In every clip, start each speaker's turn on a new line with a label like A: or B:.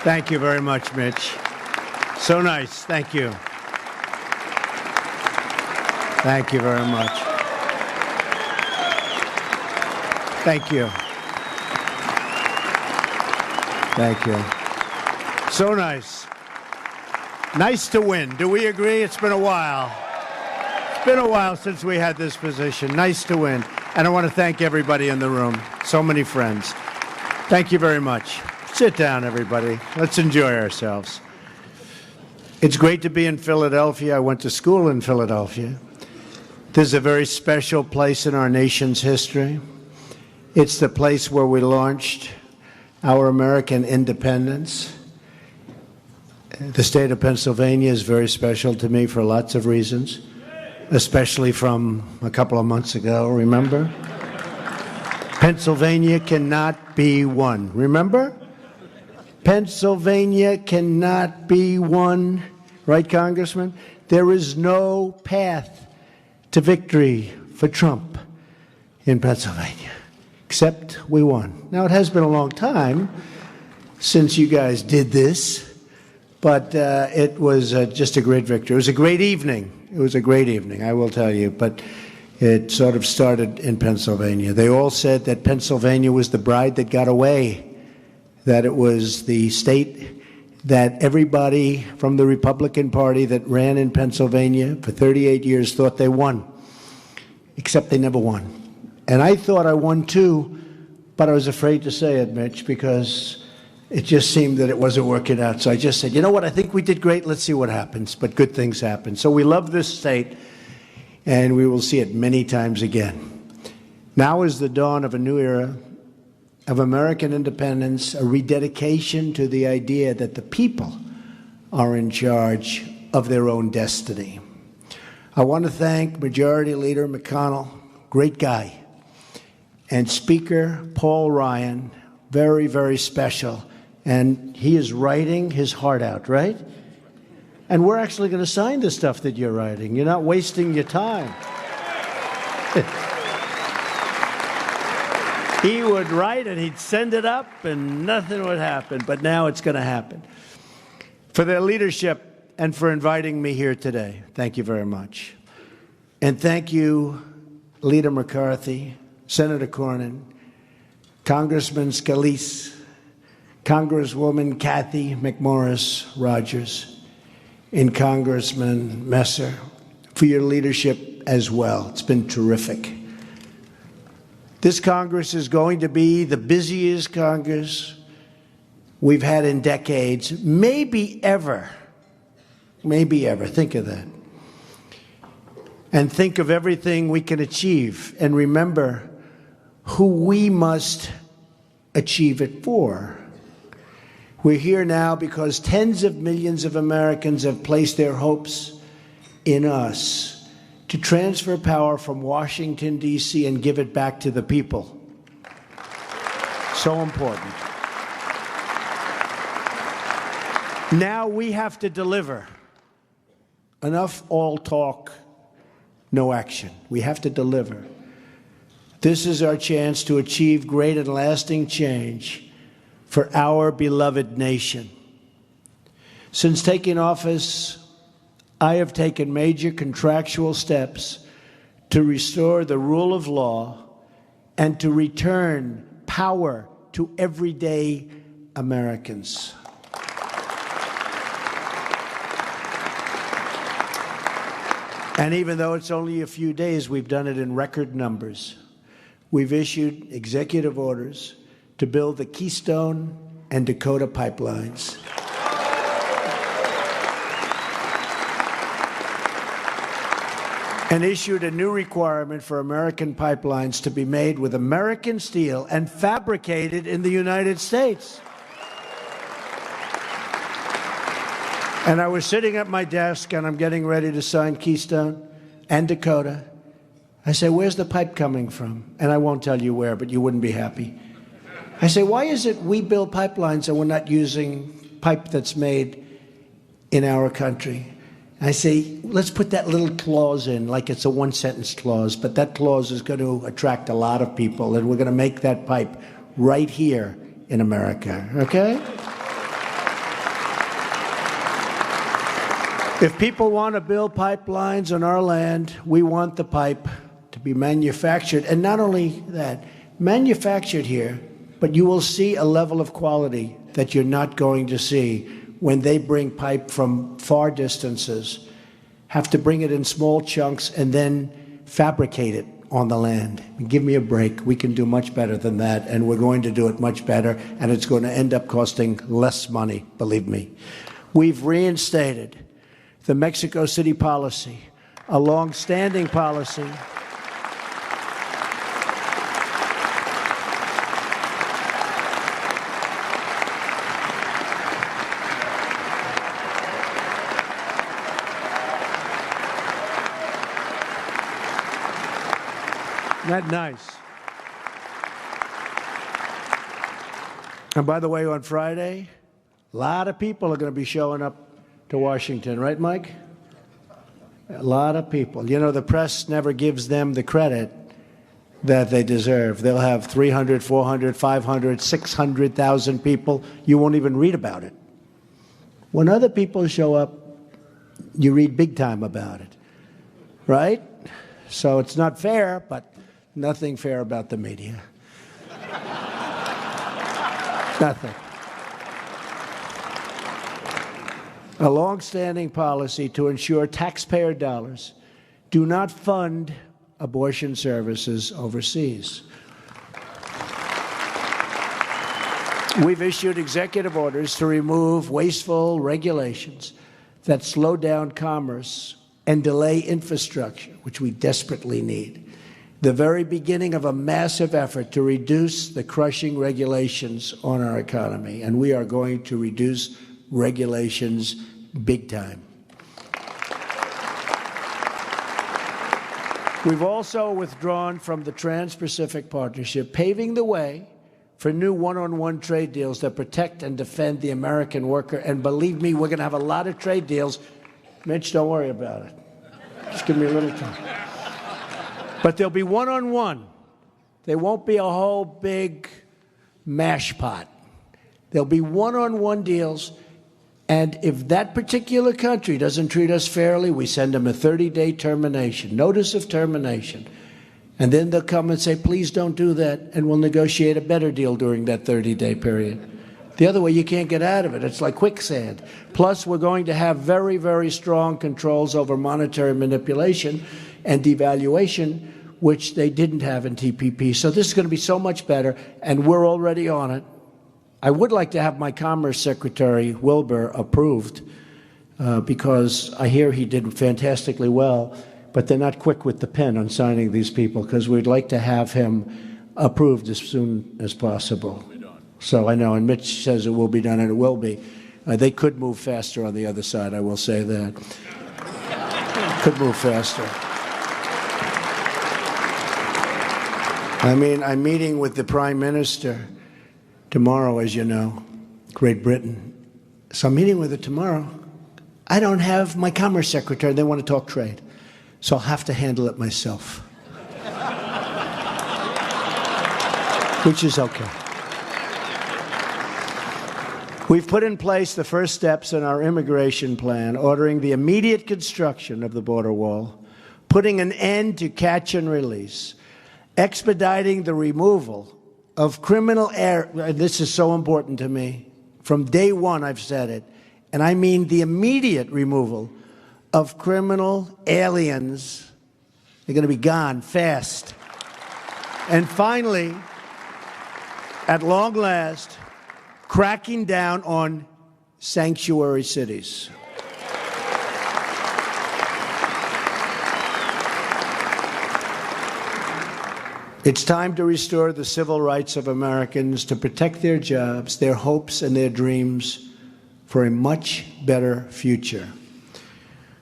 A: Thank you very much, Mitch. So nice. Thank you. Thank you very much. Thank you. Thank you. So nice. Nice to win. Do we agree? It's been a while. It's been a while since we had this position. Nice to win. And I want to thank everybody in the room. So many friends. Thank you very much. Sit down, everybody. Let's enjoy ourselves. It's great to be in Philadelphia. I went to school in Philadelphia. This is a very special place in our nation's history. It's the place where we launched our American independence. The state of Pennsylvania is very special to me for lots of reasons, especially from a couple of months ago, remember? Pennsylvania cannot be won. Remember? Pennsylvania cannot be won. Right, Congressman? There is no path to victory for Trump in Pennsylvania, except we won. Now, it has been a long time since you guys did this, but it was just a great victory. It was a great evening. It was a great evening, I will tell you, but it sort of started in Pennsylvania. They all said that Pennsylvania was the bride that got away, that it was the state that everybody from the Republican Party that ran in Pennsylvania for 38 years thought they won, except they never won. And I thought I won too, but I was afraid to say it, Mitch, because it just seemed that it wasn't working out. So I just said, you know what, I think we did great, let's see what happens. But good things happen. So we love this state, and we will see it many times again. Now is the dawn of a new era of American independence, a rededication to the idea that the people are in charge of their own destiny. I want to thank Majority Leader McConnell, great guy, and Speaker Paul Ryan, very, very special. And he is writing his heart out, right? And we're actually going to sign the stuff that you're writing. You're not wasting your time. He would write and he'd send it up and nothing would happen. But now it's going to happen. For their leadership and for inviting me here today, thank you very much. And thank you, Leader McCarthy, Senator Cornyn, Congressman Scalise, Congresswoman Kathy McMorris Rogers, and Congressman Messer for your leadership as well. It's been terrific. This Congress is going to be the busiest Congress we've had in decades, maybe ever. Maybe ever. Think of that. And think of everything we can achieve. And remember who we must achieve it for. We're here now because tens of millions of Americans have placed their hopes in us to transfer power from Washington, D.C. and give it back to the people. So important. Now we have to deliver. Enough all talk, no action. We have to deliver. This is our chance to achieve great and lasting change for our beloved nation. Since taking office, I have taken major contractual steps to restore the rule of law and to return power to everyday Americans. And even though it's only a few days, we've done it in record numbers. We've issued executive orders to build the Keystone and Dakota pipelines. And issued a new requirement for American pipelines to be made with American steel and fabricated in the United States. And I was sitting at my desk, and I'm getting ready to sign Keystone and Dakota. I say, where's the pipe coming from? And I won't tell you where, but you wouldn't be happy. I say, why is it we build pipelines and we're not using pipe that's made in our country? I say, let's put that little clause in, like it's a one-sentence clause, but that clause is going to attract a lot of people, and we're going to make that pipe right here in America, okay? If people want to build pipelines on our land, we want the pipe to be manufactured. And not only that, manufactured here, but you will see a level of quality that you're not going to see when they bring pipe from far distances, have to bring it in small chunks and then fabricate it on the land. Give me a break. We can do much better than that, and we're going to do it much better, and it's going to end up costing less money, believe me. We've reinstated the Mexico City policy, a long-standing policy. Isn't that nice? And by the way, on Friday, a lot of people are going to be showing up to Washington, right, Mike? A lot of people. You know, the press never gives them the credit that they deserve. They'll have 300, 400, 500, 600,000 people. You won't even read about it. When other people show up, you read big time about it, right? So it's not fair, but nothing fair about the media. Nothing. A long-standing policy to ensure taxpayer dollars do not fund abortion services overseas. We've issued executive orders to remove wasteful regulations that slow down commerce and delay infrastructure, which we desperately need. The very beginning of a massive effort to reduce the crushing regulations on our economy, and we are going to reduce regulations big time. We've also withdrawn from the Trans-Pacific Partnership, paving the way for new one-on-one trade deals that protect and defend the American worker. And believe me, we're going to have a lot of trade deals. Mitch, don't worry about it. Just give me a little time. But there'll be one-on-one. There won't be a whole big mash pot. There'll be one-on-one deals. And if that particular country doesn't treat us fairly, we send them a 30-day termination, notice of termination. And then they'll come and say, please don't do that, and we'll negotiate a better deal during that 30-day period. The other way, you can't get out of it. It's like quicksand. Plus, we're going to have very, very strong controls over monetary manipulation and devaluation, which they didn't have in TPP. So this is going to be so much better, and we're already on it. I would like to have my Commerce Secretary, Wilbur, approved because I hear he did fantastically well, but they're not quick with the pen on signing these people because we'd like to have him approved as soon as possible. So I know, and Mitch says it will be done, and it will be. They could move faster on the other side, I will say that. Could move faster. I mean, I'm meeting with the Prime Minister tomorrow, as you know, Great Britain. So I'm meeting with her tomorrow. I don't have my Commerce Secretary. They want to talk trade. So I'll have to handle it myself. Which is okay. We've put in place the first steps in our immigration plan, ordering the immediate construction of the border wall, putting an end to catch and release, expediting the removal of criminal this is so important to me. From day one, I've said it, and I mean the immediate removal of criminal aliens. They're going to be gone fast. And finally, at long last, cracking down on sanctuary cities. It's time to restore the civil rights of Americans, to protect their jobs, their hopes, and their dreams for a much better future.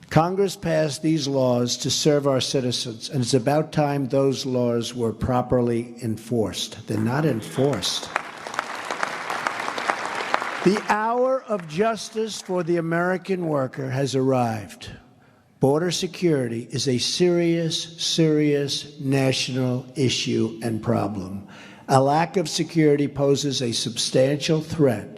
A: Congress passed these laws to serve our citizens, and it's about time those laws were properly enforced. They're not enforced. The hour of justice for the American worker has arrived. Border security is a serious, serious national issue and problem. A lack of security poses a substantial threat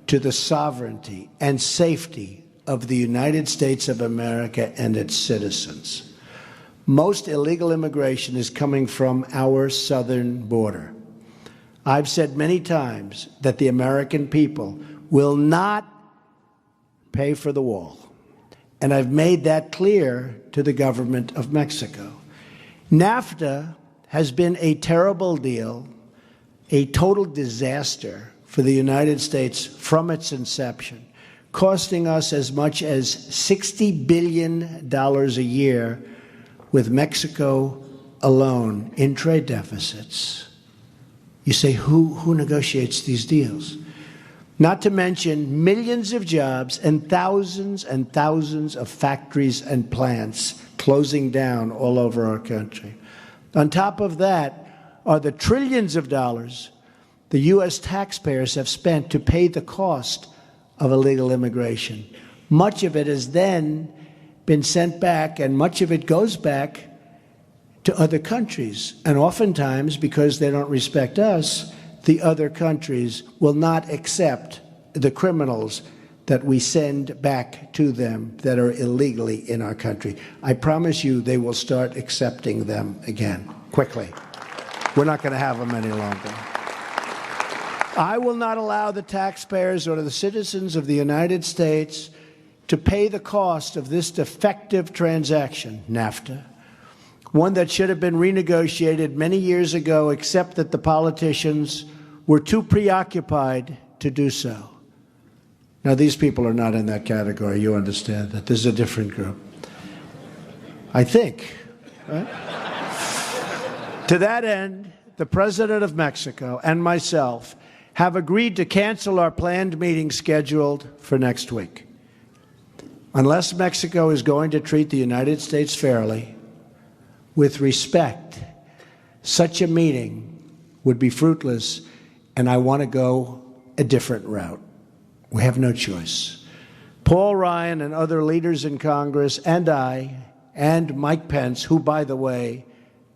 A: to the sovereignty and safety of the United States of America and its citizens. Most illegal immigration is coming from our southern border. I've said many times that the American people will not pay for the wall. And I've made that clear to the government of Mexico. NAFTA has been a terrible deal, a total disaster for the United States from its inception, costing us as much as $60 billion a year with Mexico alone in trade deficits. You say, who negotiates these deals? Not to mention millions of jobs and thousands of factories and plants closing down all over our country. On top of that are the trillions of dollars the U.S. taxpayers have spent to pay the cost of illegal immigration. Much of it has then been sent back, and much of it goes back to other countries. And oftentimes, because they don't respect us, the other countries will not accept the criminals that we send back to them that are illegally in our country. I promise you they will start accepting them again, quickly. We're not going to have them any longer. I will not allow the taxpayers or the citizens of the United States to pay the cost of this defective transaction, NAFTA, one that should have been renegotiated many years ago, except that the politicians were too preoccupied to do so. Now, these people are not in that category. You understand that. This is a different group. I think. Right? To that end, the President of Mexico and myself have agreed to cancel our planned meeting scheduled for next week. Unless Mexico is going to treat the United States fairly, with respect, such a meeting would be fruitless, and I want to go a different route. We have no choice. Paul Ryan and other leaders in Congress and I and Mike Pence, who, by the way,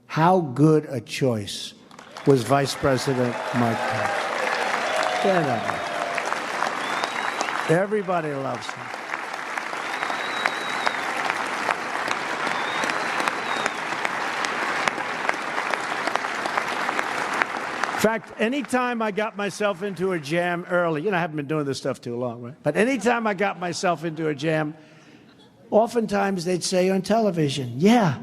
A: how good a choice was Vice President Mike Pence. Everybody loves him. In fact, anytime I got myself into a jam early, I haven't been doing this stuff too long, right? But anytime I got myself into a jam, oftentimes they'd say on television, yeah,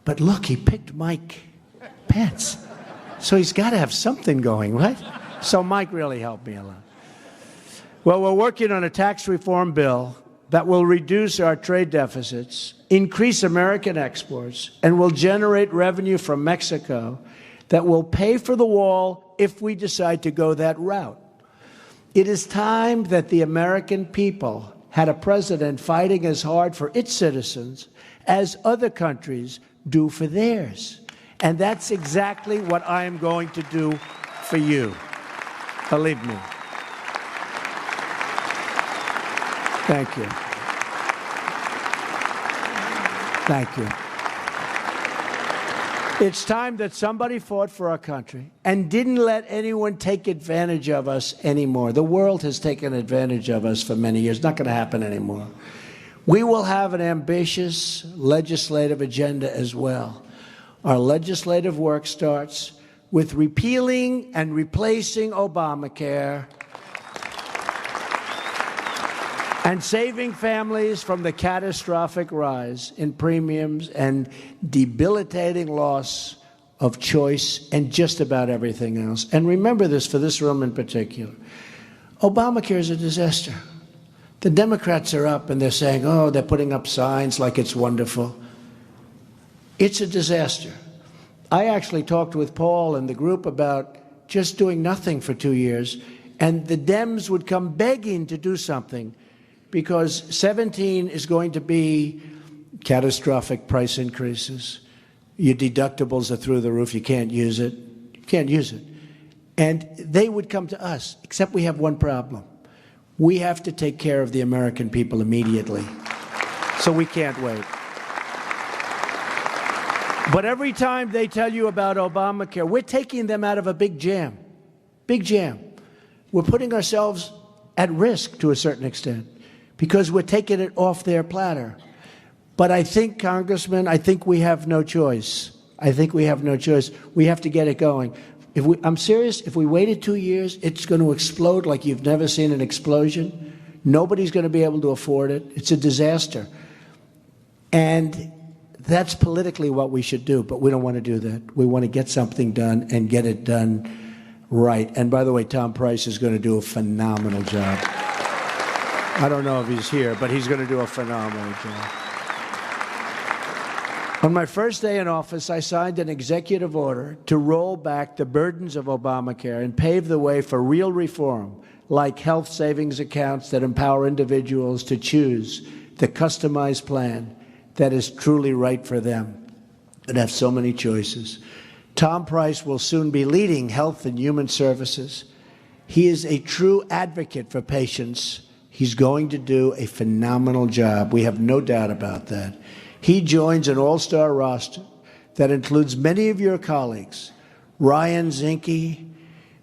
A: but look, he picked Mike Pence. So he's got to have something going, right? So Mike really helped me a lot. Well, we're working on a tax reform bill that will reduce our trade deficits, increase American exports, and will generate revenue from Mexico that will pay for the wall if we decide to go that route. It is time that the American people had a president fighting as hard for its citizens as other countries do for theirs. And that's exactly what I am going to do for you. Believe me. Thank you. Thank you. It's time that somebody fought for our country and didn't let anyone take advantage of us anymore. The world has taken advantage of us for many years. Not going to happen anymore. We will have an ambitious legislative agenda as well. Our legislative work starts with repealing and replacing Obamacare and saving families from the catastrophic rise in premiums and debilitating loss of choice and just about everything else. And remember this for this room in particular. Obamacare is a disaster. The Democrats are up and they're saying, oh, they're putting up signs like it's wonderful. It's a disaster. I actually talked with Paul and the group about just doing nothing for 2 years, and the Dems would come begging to do something, because 17 is going to be catastrophic price increases. Your deductibles are through the roof. You can't use it. You can't use it. And they would come to us, except we have one problem. We have to take care of the American people immediately. So we can't wait. But every time they tell you about Obamacare, we're taking them out of a big jam. Big jam. We're putting ourselves at risk to a certain extent, because we're taking it off their platter. But I think, Congressman, I think we have no choice. I think we have no choice. We have to get it going. I'm serious. If we waited 2 years, it's going to explode like you've never seen an explosion. Nobody's going to be able to afford it. It's a disaster. And that's politically what we should do, but we don't want to do that. We want to get something done and get it done right. And by the way, Tom Price is going to do a phenomenal job. I don't know if he's here, but he's going to do a phenomenal job. On my first day in office, I signed an executive order to roll back the burdens of Obamacare and pave the way for real reform, like health savings accounts that empower individuals to choose the customized plan that is truly right for them and have so many choices. Tom Price will soon be leading Health and Human Services. He is a true advocate for patients. He's going to do a phenomenal job. We have no doubt about that. He joins an all-star roster that includes many of your colleagues, Ryan Zinke,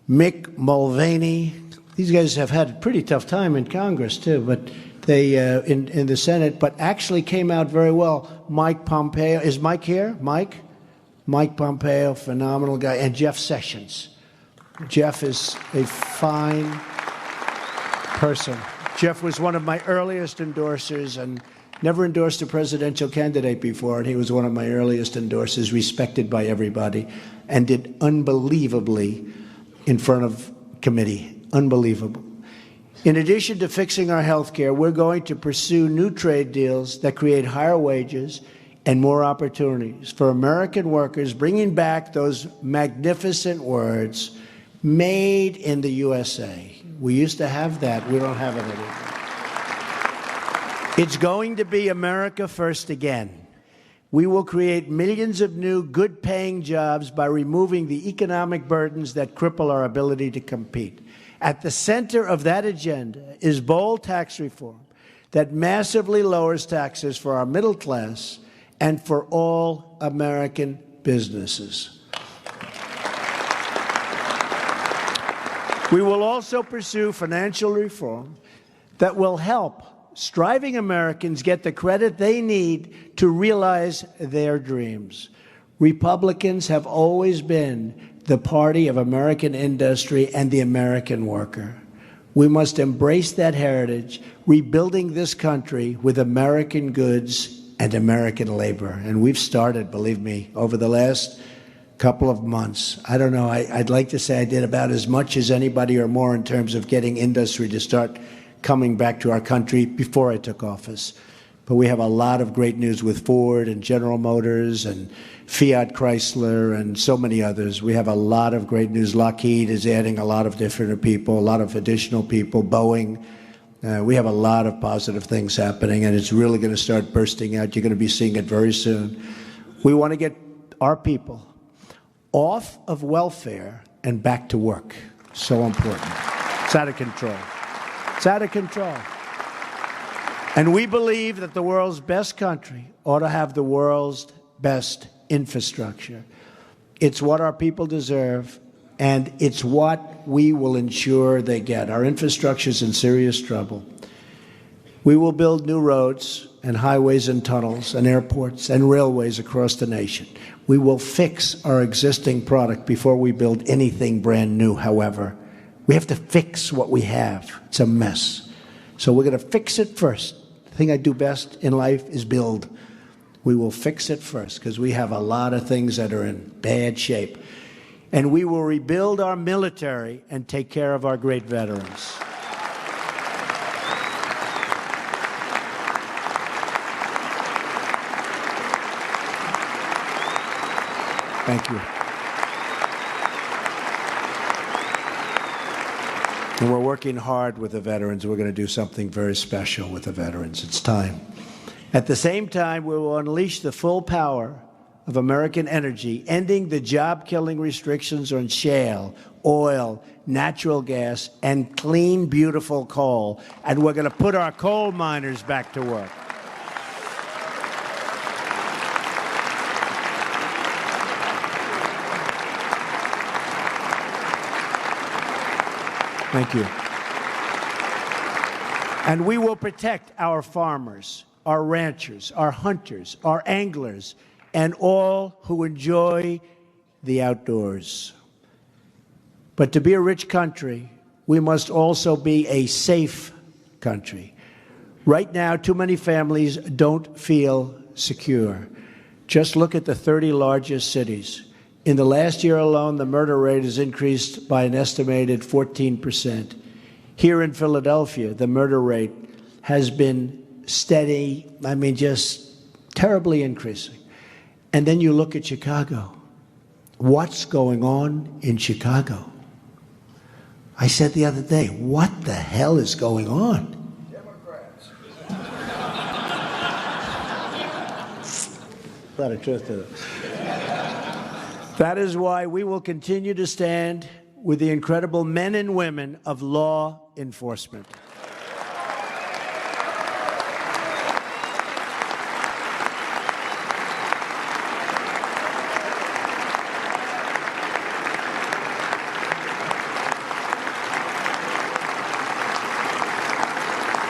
A: Mick Mulvaney. These guys have had a pretty tough time in Congress, too, but they in the Senate, but actually came out very well. Mike Pompeo. Is Mike here? Mike? Mike Pompeo, phenomenal guy. And Jeff Sessions. Jeff is a fine person. Jeff was one of my earliest endorsers and never endorsed a presidential candidate before, and he was one of my earliest endorsers, respected by everybody, and did unbelievably in front of committee. Unbelievable. In addition to fixing our health care, we're going to pursue new trade deals that create higher wages and more opportunities for American workers, bringing back those magnificent words, made in the USA. We used to have that. We don't have it anymore. It's going to be America first again. We will create millions of new, good-paying jobs by removing the economic burdens that cripple our ability to compete. At the center of that agenda is bold tax reform that massively lowers taxes for our middle class and for all American businesses. We will also pursue financial reform that will help striving Americans get the credit they need to realize their dreams. Republicans have always been the party of American industry and the American worker. We must embrace that heritage, rebuilding this country with American goods and American labor. And we've started, believe me, over the last couple of months. I don't know, I'd like to say I did about as much as anybody or more in terms of getting industry to start coming back to our country before I took office. But we have a lot of great news with Ford and General Motors and Fiat Chrysler and so many others. We have a lot of great news. Lockheed is adding a lot of different people, a lot of additional people. Boeing. We have a lot of positive things happening, and it's really going to start bursting out. You're going to be seeing it very soon. We want to get our people off of welfare and back to work. So important. It's out of control. It's out of control. And we believe that the world's best country ought to have the world's best infrastructure. It's what our people deserve, and it's what we will ensure they get. Our infrastructure is in serious trouble. We will build new roads and highways and tunnels and airports and railways across the nation. We will fix our existing product before we build anything brand new, however. We have to fix what we have. It's a mess. So we're going to fix it first. The thing I do best in life is build. We will fix it first because we have a lot of things that are in bad shape. And we will rebuild our military and take care of our great veterans. Thank you. And we're working hard with the veterans. We're going to do something very special with the veterans. It's time. At the same time, we will unleash the full power of American energy, ending the job-killing restrictions on shale, oil, natural gas, and clean, beautiful coal. And we're going to put our coal miners back to work. Thank you. And we will protect our farmers, our ranchers, our hunters, our anglers, and all who enjoy the outdoors. But to be a rich country, we must also be a safe country. Right now, too many families don't feel secure. Just look at the 30 largest cities. In the last year alone, the murder rate has increased by an estimated 14%. Here in Philadelphia, the murder rate has been steady, just terribly increasing. And then you look at Chicago. What's going on in Chicago? I said the other day, what the hell is going on?
B: Democrats.
A: A lot of truth to it. That is why we will continue to stand with the incredible men and women of law enforcement.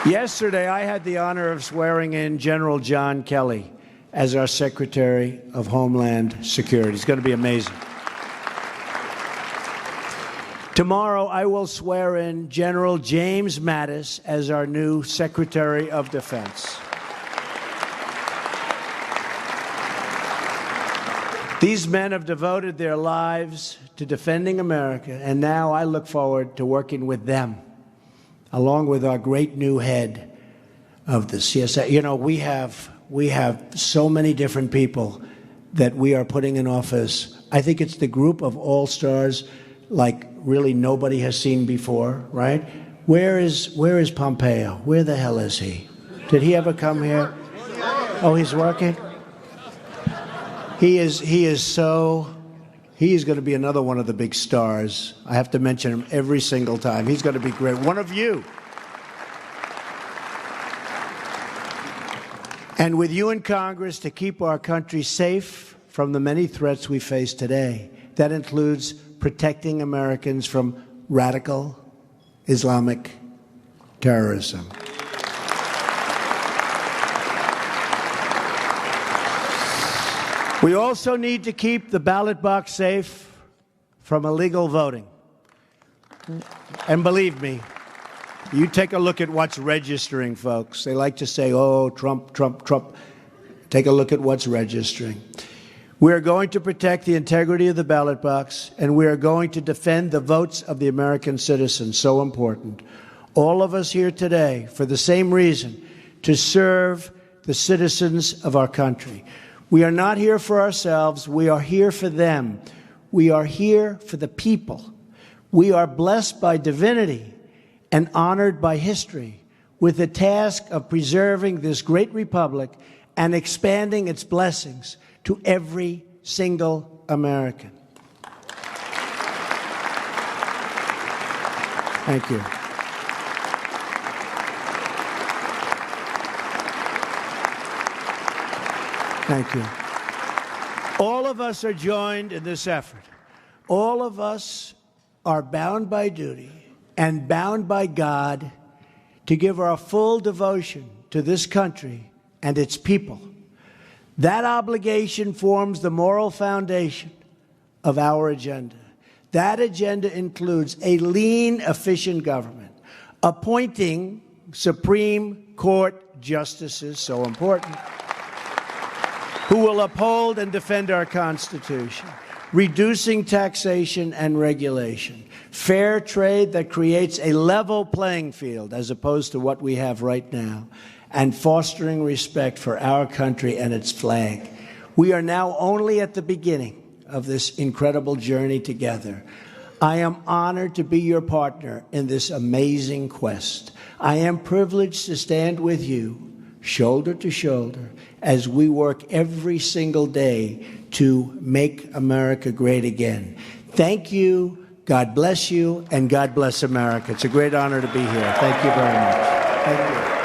A: Yesterday, I had the honor of swearing in General John Kelly as our Secretary of Homeland Security. It's going to be amazing. Tomorrow, I will swear in General James Mattis as our new Secretary of Defense. These men have devoted their lives to defending America, and now I look forward to working with them, along with our great new head of the CSA. You know, we have so many different people that we are putting in office. I think it's the group of all-stars like really nobody has seen before, right? Where is Pompeo? Where the hell is he? Did he ever come here? Oh, he's working? He is going to be another one of the big stars. I have to mention him every single time. He's going to be great. One of you. And with you in Congress to keep our country safe from the many threats we face today. That includes protecting Americans from radical Islamic terrorism. We also need to keep the ballot box safe from illegal voting. And believe me, you take a look at what's registering, folks. They like to say, oh, Trump, Trump, Trump. Take a look at what's registering. We are going to protect the integrity of the ballot box, and we are going to defend the votes of the American citizens, so important. All of us here today, for the same reason, to serve the citizens of our country. We are not here for ourselves. We are here for them. We are here for the people. We are blessed by divinity and honored by history with the task of preserving this great republic and expanding its blessings to every single American. Thank you. Thank you. All of us are joined in this effort. All of us are bound by duty and bound by God to give our full devotion to this country and its people. That obligation forms the moral foundation of our agenda. That agenda includes a lean, efficient government, appointing Supreme Court justices, so important, who will uphold and defend our Constitution, reducing taxation and regulation, fair trade that creates a level playing field as opposed to what we have right now, and fostering respect for our country and its flag. We are now only at the beginning of this incredible journey together. I am honored to be your partner in this amazing quest. I am privileged to stand with you, shoulder to shoulder, as we work every single day to make America great again. Thank you, God bless you, and God bless America. It's a great honor to be here. Thank you very much. Thank you.